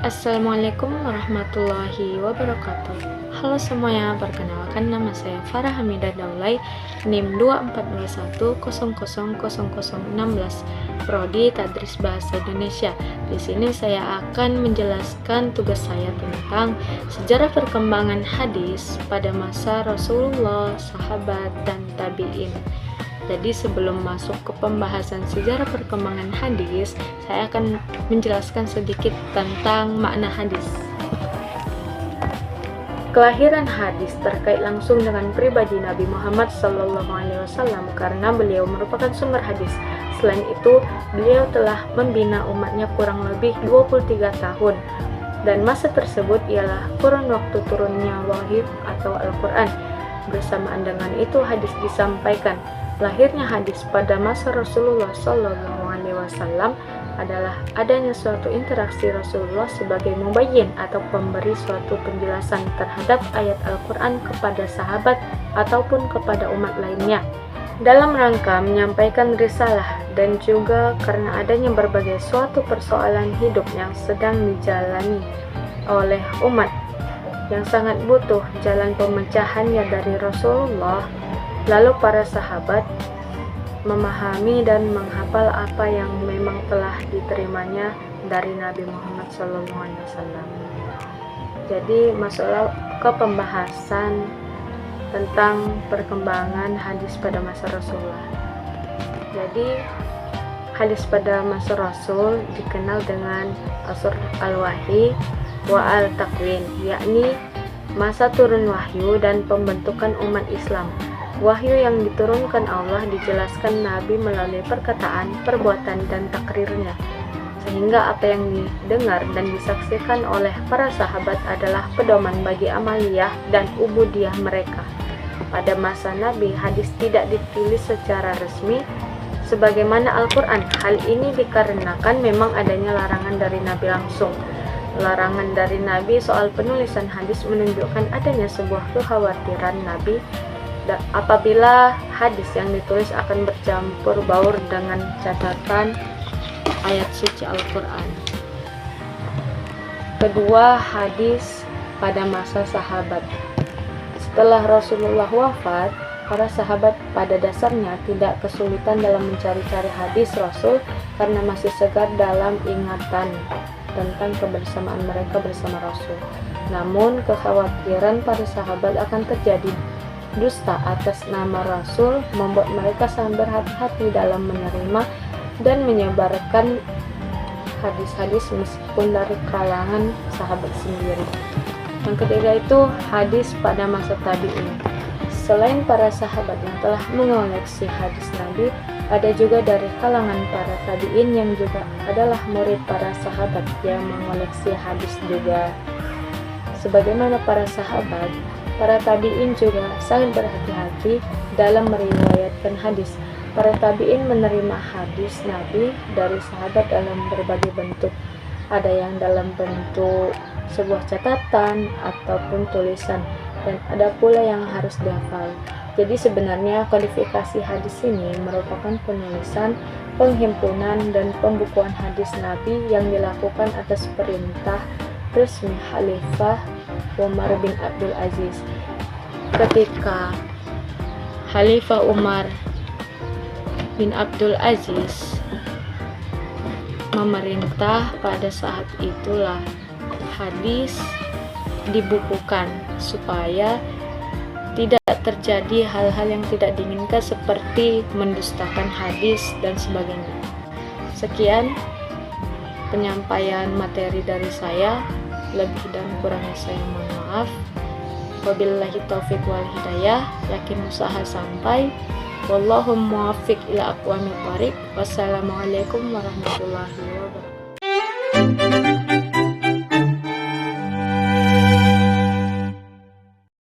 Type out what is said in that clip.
Assalamualaikum warahmatullahi wabarakatuh. Halo semuanya, perkenalkan nama saya Farah Hamidah Daulay, NIM 2421000016, Prodi Tadris Bahasa Indonesia. Di sini saya akan menjelaskan tugas saya tentang sejarah perkembangan hadis pada masa Rasulullah, sahabat, dan tabi'in. Jadi sebelum masuk ke pembahasan sejarah perkembangan hadis, saya akan menjelaskan sedikit tentang makna hadis. Kelahiran hadis terkait langsung dengan pribadi Nabi Muhammad SAW karena beliau merupakan sumber hadis. Selain itu, beliau telah membina umatnya kurang lebih 23 tahun. Dan masa tersebut ialah kurun waktu turunnya wahyu atau Al-Quran. Bersamaan dengan itu hadis disampaikan. Lahirnya hadis pada masa Rasulullah SAW adalah adanya suatu interaksi Rasulullah sebagai mubayyin atau pemberi suatu penjelasan terhadap ayat Al-Quran kepada sahabat ataupun kepada umat lainnya dalam rangka menyampaikan risalah, dan juga karena adanya berbagai suatu persoalan hidup yang sedang dijalani oleh umat yang sangat butuh jalan pemecahannya dari Rasulullah. Lalu para sahabat memahami dan menghafal apa yang memang telah diterimanya dari Nabi Muhammad SAW. Jadi masuklah ke pembahasan tentang perkembangan hadis pada masa Rasulullah. Jadi hadis pada masa Rasul dikenal dengan asr al-wahyi wa al-takwin, yakni masa turun wahyu dan pembentukan umat Islam. Wahyu yang diturunkan Allah dijelaskan Nabi melalui perkataan, perbuatan, dan takrirnya, sehingga apa yang didengar dan disaksikan oleh para sahabat adalah pedoman bagi amaliyah dan ubudiyah mereka. Pada masa Nabi, hadis tidak ditulis secara resmi sebagaimana Al-Quran. Hal ini dikarenakan memang adanya larangan dari Nabi langsung. Larangan dari Nabi soal penulisan hadis menunjukkan adanya sebuah kekhawatiran Nabi apabila hadis yang ditulis akan bercampur baur dengan catatan ayat suci Al-Quran. Kedua, hadis pada masa sahabat. Setelah Rasulullah wafat, para sahabat pada dasarnya tidak kesulitan dalam mencari-cari hadis Rasul karena masih segar dalam ingatan tentang kebersamaan mereka bersama Rasul. Namun, kekhawatiran para sahabat akan terjadi dusta atas nama Rasul membuat mereka sangat berhati-hati dalam menerima dan menyebarkan hadis-hadis meskipun dari kalangan sahabat sendiri. Yang ketiga itu hadis pada masa tabi'in. Selain para sahabat yang telah mengoleksi hadis Nabi, ada juga dari kalangan para tabi'in yang juga adalah murid para sahabat yang mengoleksi hadis juga. Sebagaimana para sahabat, para tabi'in juga sangat berhati-hati dalam meriwayatkan hadis. Para tabi'in menerima hadis Nabi dari sahabat dalam berbagai bentuk. Ada yang dalam bentuk sebuah catatan ataupun tulisan, dan ada pula yang harus dihafal. Jadi sebenarnya kodifikasi hadis ini merupakan penulisan, penghimpunan, dan pembukuan hadis Nabi yang dilakukan atas perintah resmi Khalifah Umar bin Abdul Aziz. Ketika Khalifah Umar bin Abdul Aziz memerintah, pada saat itulah hadis dibukukan supaya tidak terjadi hal-hal yang tidak diinginkan seperti mendustakan hadis dan sebagainya. Sekian penyampaian materi dari saya. Lebih dan kurangnya saya mohon maaf. Wabillahi taufiq wal hidayah. Yakin usaha sampai. Wallahum muwaffiq ila aqwamit thoriq. Wassalamualaikum warahmatullahi wabarakatuh.